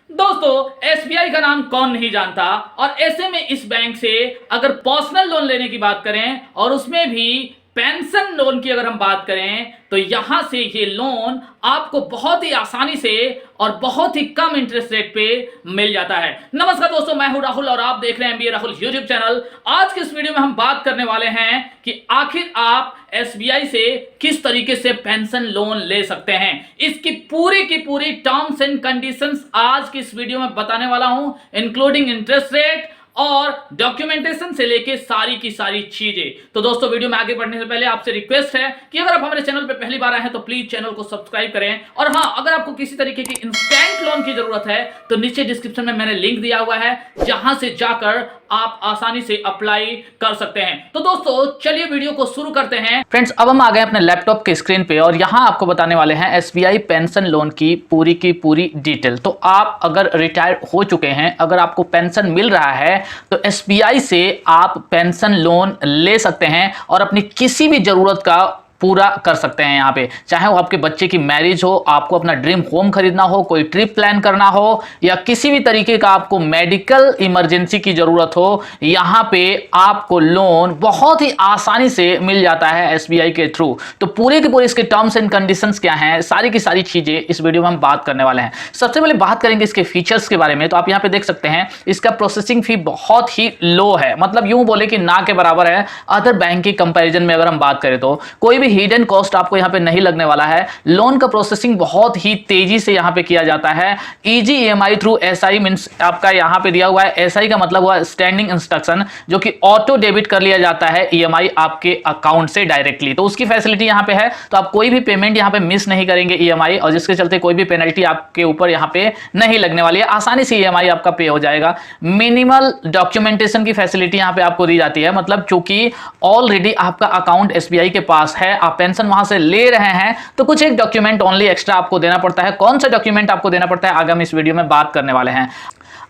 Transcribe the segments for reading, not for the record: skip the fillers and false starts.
दोस्तों एसबीआई का नाम कौन नहीं जानता। और ऐसे में इस बैंक से अगर पर्सनल लोन लेने की बात करें और उसमें भी पेंशन लोन की अगर हम बात करें तो यहां से ये लोन आपको बहुत ही आसानी से और बहुत ही कम इंटरेस्ट रेट पे मिल जाता है। नमस्कार दोस्तों, मैं हूं राहुल और आप देख रहे हैं एमबीए राहुल यूट्यूब चैनल। आज के इस वीडियो में हम बात करने वाले हैं कि आखिर आप एसबीआई से किस तरीके से पेंशन लोन ले सकते हैं। इसकी की पूरी टर्म्स एंड कंडीशंस आज की इस वीडियो में बताने वाला हूं, इंक्लूडिंग इंटरेस्ट रेट और डॉक्यूमेंटेशन से लेके सारी की सारी चीजें। तो दोस्तों वीडियो में आगे बढ़ने से पहले आपसे रिक्वेस्ट है कि अगर आप हमारे चैनल पे पहली बार आए हैं तो प्लीज चैनल को सब्सक्राइब करें। और हाँ, अगर आपको किसी तरीके की इंस्टेंट लोन की जरूरत है तो नीचे डिस्क्रिप्शन में मैंने लिंक दिया हुआ है, जहां से जाकर आप आसानी से अप्लाई कर सकते हैं। तो दोस्तों चलिए वीडियो को शुरू करते हैं। फ्रेंड्स, अब हम आ गए अपने लैपटॉप के स्क्रीन पे और यहां आपको बताने वाले हैं एसबीआई पेंशन लोन की पूरी डिटेल। तो आप अगर रिटायर हो चुके हैं, अगर आपको पेंशन मिल रहा है तो एसबीआई से आप पेंशन लोन ले सकते हैं और अपनी किसी भी जरूरत का पूरा कर सकते हैं। यहाँ पे चाहे वो आपके बच्चे की मैरिज हो, आपको अपना ड्रीम होम खरीदना हो, कोई ट्रिप प्लान करना हो, या किसी भी तरीके का आपको मेडिकल इमरजेंसी की जरूरत हो, यहाँ पे आपको लोन बहुत ही आसानी से मिल जाता है एसबीआई के थ्रू। तो पूरे के पूरे इसके टर्म्स एंड कंडीशंस क्या हैं, सारी की सारी चीजें इस वीडियो में हम बात करने वाले हैं। सबसे पहले बात करेंगे इसके फीचर्स के बारे में। तो आप यहाँ पे देख सकते हैं इसका प्रोसेसिंग फी बहुत ही लो है, मतलब यूं बोले कि ना के बराबर है अदर बैंक की कंपेरिजन में। अगर हम बात करें तो कोई हिडन कॉस्ट आपको यहां पे नहीं लगने वाला है। लोन का प्रोसेसिंग बहुत ही तेजी से यहां पे किया जाता है। Easy EMI through SI means आपका यहां पे दिया हुआ है, एसआई का मतलब हुआ स्टैंडिंग इंस्ट्रक्शन, जो कि ऑटो डेबिट कर लिया जाता है ईएमआई आपके अकाउंट से डायरेक्टली। तो उसकी फैसिलिटी यहां पे है, तो आप कोई भी पेमेंट यहां पे मिस नहीं करेंगे ईएमआई, और जिसके चलते कोई भी पेनल्टी आपके ऊपर यहां पे नहीं लगने वाली है। आसानी से ईएमआई आपका पे हो जाएगा। मिनिमल डॉक्यूमेंटेशन की फैसिलिटी यहां पे आपको दी जाती है, मतलब चूंकि ऑलरेडी आपका अकाउंट एसबीआई के पास है, आप पेंशन वहां से ले रहे हैं, तो कुछ एक डॉक्यूमेंट ओनली एक्स्ट्रा आपको देना पड़ता है। कौन सा डॉक्यूमेंट आपको देना पड़ता है आगे हम इस वीडियो में बात करने वाले हैं।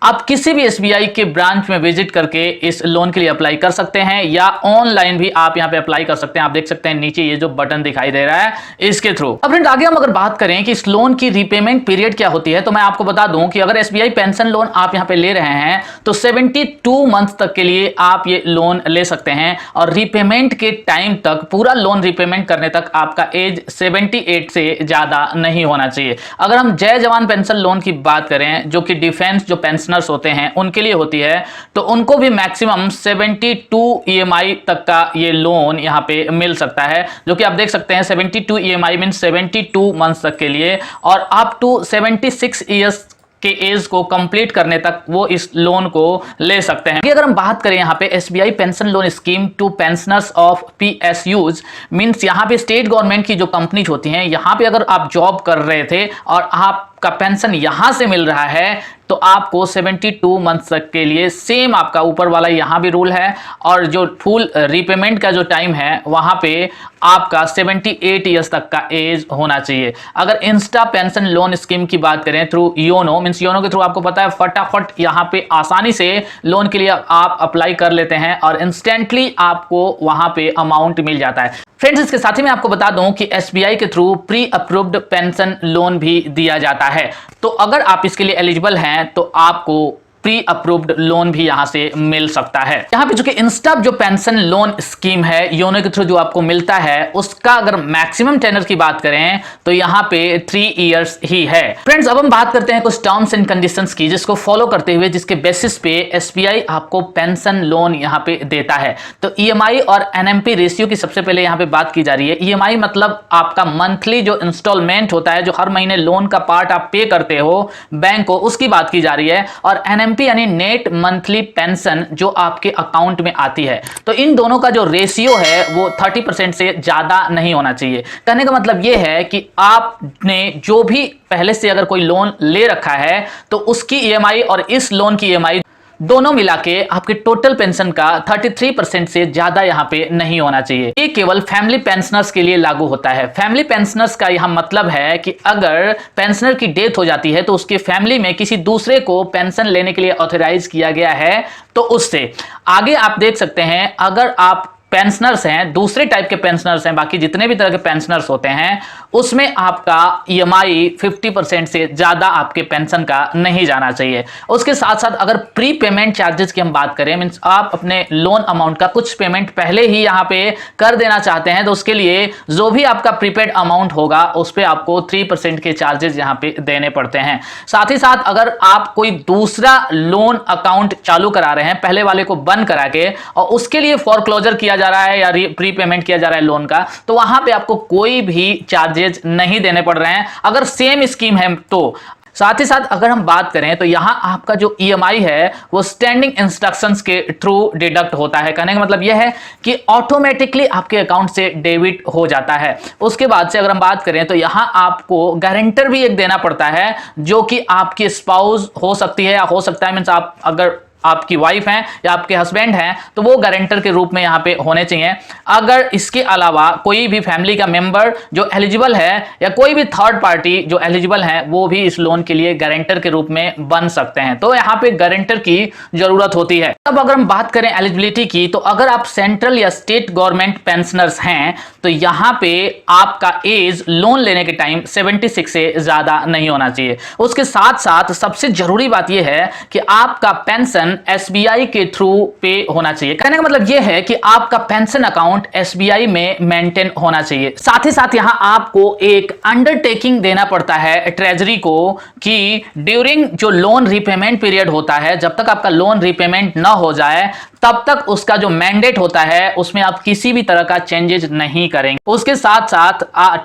आप किसी भी एसबीआई के ब्रांच में विजिट करके इस लोन के लिए अप्लाई कर सकते हैं, या ऑनलाइन भी आप यहां पे अप्लाई कर सकते हैं। आप देख सकते हैं नीचे ये जो बटन दिखाई दे रहा है इसके थ्रू। अब फ्रेंड आगे हम अगर बात करें कि इस लोन की रीपेमेंट पीरियड क्या होती है, तो मैं आपको बता दूं कि अगर एसबीआई पेंशन लोन आप यहां पे ले रहे हैं तो 72 मंथ तक के लिए आप ये लोन ले सकते हैं। और रीपेमेंट के टाइम तक, पूरा लोन रीपेमेंट करने तक आपका एज 78 से ज्यादा नहीं होना चाहिए। अगर हम जय जवान पेंशन लोन की बात करें, जो कि डिफेंस जो पेंशनर्स होते हैं उनके लिए होती है, तो उनको भी मैक्सिमम 72 ईएमआई तक का ये लोन यहां पे मिल सकता है, जो कि आप देख सकते हैं 72 ईएमआई मीन 72 मंथ्स तक के लिए, और अप टू 76 ईयर्स के एज को कंप्लीट करने तक वो इस लोन को ले सकते हैं। अगर हम बात करें यहाँ पे SBI pension loan scheme to pensioners of PSUs means यहाँ पे स्टेट गवर्नमेंट की जो कंपनीज होती हैं, यहाँ पे अगर आप जॉब कर रहे थे और आपका पेंशन यहां से मिल रहा है तो आपको 72 मंथ तक के लिए सेम आपका ऊपर वाला यहां भी रूल है, और जो फुल रीपेमेंट का जो टाइम है वहां पे आपका 78 ईयर्स तक का एज होना चाहिए। अगर इंस्टा पेंशन लोन स्कीम की बात करें थ्रू योनो मींस योनो के थ्रू आपको पता है फटाफट यहां पे आसानी से लोन के लिए आप अप्लाई कर लेते हैं और इंस्टेंटली आपको वहां पे अमाउंट मिल जाता है। फ्रेंड्स, इसके साथ ही मैं आपको बता दूं कि एसबीआई के through pre approved pension loan भी दिया जाता है। तो अगर आप इसके लिए एलिजिबल हैं तो आपको प्री अप्रूव्ड लोन भी यहां से मिल सकता है। यहां पे जो कि इंस्टा जो पेंशन लोन स्कीम है योनो के थ्रू जो आपको मिलता है, उसका अगर मैक्सिमम टेनर की बात करें तो यहां पे 3 इयर्स ही है। फ्रेंड्स, अब हम बात करते हैं कुछ टर्म्स एंड कंडीशंस की, जिसको फॉलो करते हुए जिसके बेसिस पे एसबीआई आपको पेंशन लोन यहां पे देता है। तो ईएमआई और एनएमपी रेशियो की सबसे पहले यहां पे बात की जा रही है। ईएमआई मतलब आपका मंथली जो इंस्टॉलमेंट होता है, जो हर महीने लोन का पार्ट आप पे करते हो बैंक को, उसकी बात की जा रही है। और एनएमपी यानी नेट मंथली पेंशन जो आपके अकाउंट में आती है। तो इन दोनों का जो रेशियो है वो 30% से ज्यादा नहीं होना चाहिए। कहने का मतलब ये है कि आपने जो भी पहले से अगर कोई लोन ले रखा है तो उसकी ईएमआई और इस लोन की ईएमआई दोनों मिला के आपके टोटल पेंशन का 33% से ज्यादा यहां पे नहीं होना चाहिए। ये केवल फैमिली पेंशनर्स के लिए लागू होता है। फैमिली पेंशनर्स का यहां मतलब है कि अगर पेंशनर की डेथ हो जाती है तो उसके फैमिली में किसी दूसरे को पेंशन लेने के लिए ऑथराइज किया गया है, तो उससे आगे आप देख सकते हैं अगर आप पेंशनर्स हैं, दूसरे टाइप के पेंशनर्स हैं, बाकी जितने भी तरह के पेंशनर्स होते हैं उसमें आपका ईएमआई 50% से ज्यादा आपके पेंशन का नहीं जाना चाहिए। उसके साथ साथ अगर प्री पेमेंट चार्जेस की हम बात करें, मींस आप अपने लोन अमाउंट का कुछ पेमेंट पहले ही यहां पे कर देना चाहते हैं, तो उसके लिए जो भी आपका प्रीपेड अमाउंट होगा उस पे आपको 3% के चार्जेस यहां पे देने पड़ते हैं। साथ ही साथ अगर आप कोई दूसरा लोन अकाउंट चालू करा रहे हैं पहले वाले को बंद करा के और उसके लिए फोरक्लोजर किया जा रहा है या प्री पेमेंट किया जा रहा है लोन का, तो वहां पे आपको कोई भी चार्जेस नहीं देने पड़ रहे हैं अगर सेम स्कीम है तो। साथ ही साथ अगर हम बात करें तो यहां आपका जो ईएमआई है वो स्टैंडिंग इंस्ट्रक्शंस के थ्रू डिडक्ट होता है। कहने का मतलब यह है कि ऑटोमेटिकली आपके अकाउंट से डेबिट हो जाता है। उसके बाद से अगर हम बात करें तो यहां आपको गारंटर भी एक देना पड़ता है, जो कि आपकी स्पाउस हो सकती है या हो सकता है, मींस आप अगर आपकी वाइफ हैं या आपके हस्बैंड हैं तो वो गारंटर के रूप में यहां पे होने चाहिए। अगर इसके अलावा कोई भी फैमिली का मेंबर जो एलिजिबल है या कोई भी थर्ड पार्टी जो एलिजिबल है वो भी इस लोन के लिए गारंटर के रूप में बन सकते हैं, तो यहां पे गारंटर की जरूरत होती है। अब अगर हम बात करें एलिजिबिलिटी की, तो अगर आप सेंट्रल या स्टेट गवर्नमेंट पेंशनर्स हैं तो यहां पे आपका एज लोन लेने के टाइम 76 से ज्यादा नहीं होना चाहिए। उसके साथ साथ सबसे जरूरी बात यह है कि आपका पेंशन एसबीआई के थ्रू पे होना चाहिए। कहने का मतलब यह है कि आपका पेंशन अकाउंट एसबीआई में मेंटेन होना चाहिए। साथ ही साथ यहां आपको एक अंडरटेकिंग देना पड़ता है ट्रेजरी को कि ड्यूरिंग जो लोन रीपेमेंट पीरियड होता है, जब तक आपका लोन रीपेमेंट ना हो जाए तब तक उसका जो मैंडेट होता है उसमें आप किसी भी तरह का चेंजेस नहीं करेंगे। उसके साथ साथ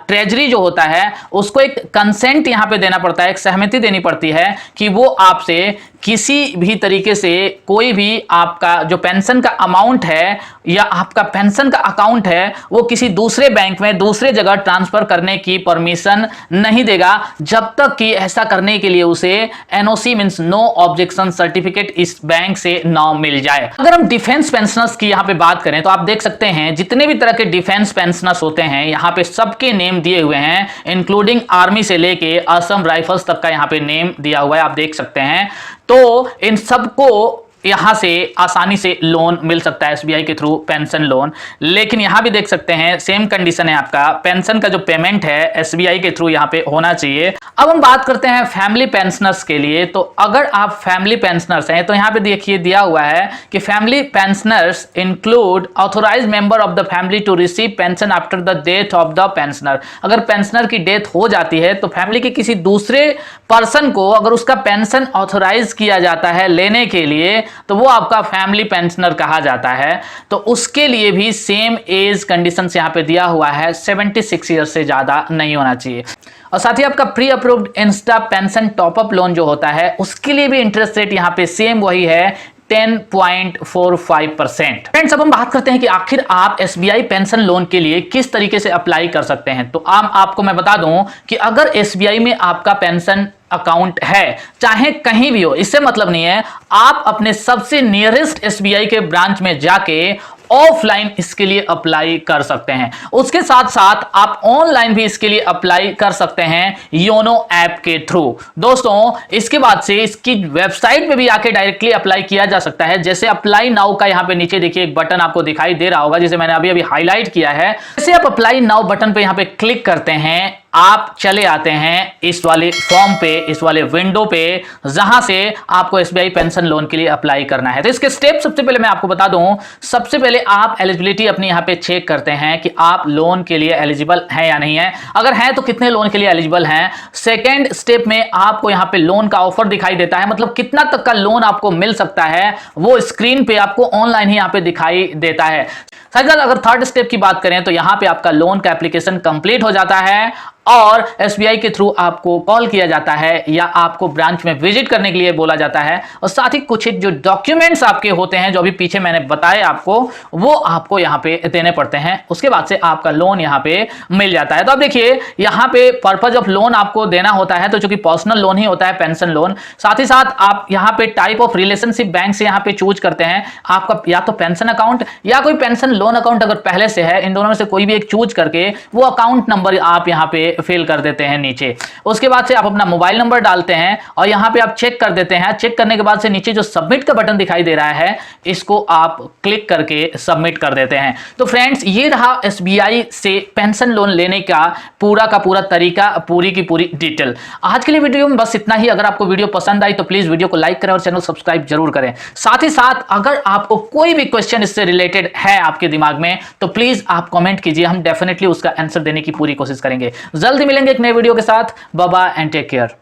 ट्रेजरी जो होता है उसको एक कंसेंट यहां पे देना पड़ता है, एक सहमति देनी पड़ती है कि वो आपसे किसी भी तरीके से कोई भी आपका जो पेंशन का अमाउंट है या आपका पेंशन का अकाउंट है वो किसी दूसरे बैंक में दूसरे जगह ट्रांसफर करने की परमिशन नहीं देगा, जब तक कि ऐसा करने के लिए उसे NOC means no objection certificate इस बैंक से ना मिल जाए। अगर हम डिफेंस पेंशनर्स की यहां पे बात करें तो आप देख सकते हैं जितने भी तरह के डिफेंस पेंशनर्स होते हैं यहां पे सबके नेम दिए हुए हैं, इंक्लूडिंग आर्मी से लेके असम राइफल्स तक का यहां पे नेम दिया हुआ है, आप देख सकते हैं। तो इन सबको यहां से आसानी से लोन मिल सकता है एसबीआई के थ्रू पेंशन लोन। लेकिन यहां भी देख सकते हैं सेम कंडीशन है, आपका पेंशन का जो पेमेंट है एसबीआई के थ्रू यहां पे होना चाहिए। अब हम बात करते हैं फैमिली पेंशनर्स के लिए, तो अगर आप फैमिली पेंशनर्स हैं तो यहां पे देखिए दिया हुआ है कि family pensioners include authorised member of the family to receive pension after the death of the pensioner. अगर पेंशनर की डेथ हो जाती है तो फैमिली के किसी दूसरे पर्सन को अगर उसका पेंशन ऑथोराइज किया जाता है लेने के लिए तो वो आपका फैमिली पेंशनर कहा जाता है। तो उसके लिए भी सेम एज कंडीशंस यहां पे दिया हुआ है, 76 ईयर्स से ज्यादा नहीं होना चाहिए। और साथ ही आपका pre approved Insta pension top up loan जो होता है उसके लिए भी इंटरेस्ट रेट यहां पे सेम वही है 10.45%। फ्रेंड्स, अब हम बात करते हैं कि आखिर आप एसबीआई पेंशन लोन के लिए किस तरीके से अप्लाई कर सकते हैं। तो आपको मैं बता दूं कि अगर एसबीआई में आपका पेंशन अकाउंट है चाहे कहीं भी हो, इससे मतलब नहीं है, आप अपने सबसे नियरेस्ट एसबीआई के ब्रांच में जाके ऑफलाइन इसके लिए अप्लाई कर सकते हैं। उसके साथ साथ आप ऑनलाइन भी इसके लिए अप्लाई कर सकते हैं योनो ऐप के थ्रू। दोस्तों, इसके बाद से इसकी वेबसाइट पे भी आके डायरेक्टली अप्लाई किया जा सकता है। जैसे अप्लाई नाउ का यहां पे नीचे देखिए एक बटन आपको दिखाई दे रहा होगा जिसे मैंने अभी हाईलाइट किया है। जैसे आप अप्लाई नाउ बटन पे यहां पे क्लिक करते हैं, आप चले आते हैं इस वाले फॉर्म पे, इस वाले विंडो पे जहां से आपको एसबीआई पेंशन लोन के लिए अप्लाई करना है। तो इसके स्टेप सबसे पहले मैं आपको बता दूं, सबसे पहले आप एलिजिबिलिटी अपनी यहां पे चेक करते हैं कि आप लोन के लिए एलिजिबल हैं या नहीं है। अगर हैं तो कितने लोन के लिए एलिजिबल हैं। सेकेंड स्टेप में आपको यहां पे लोन का ऑफर दिखाई देता है, मतलब कितना तक का लोन आपको मिल सकता है वो स्क्रीन पे आपको ऑनलाइन ही यहां पे दिखाई देता है। साथ ही अगर थर्ड स्टेप की बात करें तो यहां पे आपका लोन का एप्लीकेशन कंप्लीट हो जाता है और एसबीआई के थ्रू आपको कॉल किया जाता है या आपको ब्रांच में विजिट करने के लिए बोला जाता है। और साथ ही कुछ जो डॉक्यूमेंट्स आपके होते हैं जो अभी पीछे मैंने बताए आपको, वो आपको यहाँ पे देने पड़ते हैं। उसके बाद से आपका लोन यहाँ पे मिल जाता है। तो अब देखिए यहाँ पे पर्पज ऑफ लोन आपको देना होता है, तो चूंकि पर्सनल लोन ही होता है पेंशन लोन। साथ ही साथ आप यहाँ पे टाइप ऑफ रिलेशनशिप बैंक से यहाँ पे चूज करते हैं, आपका या तो पेंशन अकाउंट या कोई पेंशन लोन अकाउंट अगर पहले से है, इन दोनों में से कोई भी एक चूज करके वो अकाउंट नंबर आप यहाँ पे फिल कर देते हैं नीचे। उसके बाद से आप अपना मोबाइल नंबर डालते हैं और यहाँ पे आप चेक कर देते हैं। चेक करने के बाद से नीचे जो सबमिट का बटन दिखाई दे रहा है, इसको आप क्लिक करके सबमिट कर देते हैं। तो फ्रेंड्स, ये रहा एसबीआई से पेंशन लोन लेने का पूरा तरीका, पूरी की पूरी डिटेल। आज के लिए वीडियो में बस इतना ही। अगर आपको वीडियो पसंद आई तो प्लीज वीडियो को लाइक करें और चैनल सब्सक्राइब जरूर करें। साथ ही साथ अगर आपको कोई भी क्वेश्चन इससे रिलेटेड है आपके दिमाग में तो प्लीज आप कमेंट कीजिए, हम डेफिनेटली उसका आंसर देने की पूरी कोशिश करेंगे। जल्दी मिलेंगे एक नए वीडियो के साथ। Bye bye and take care.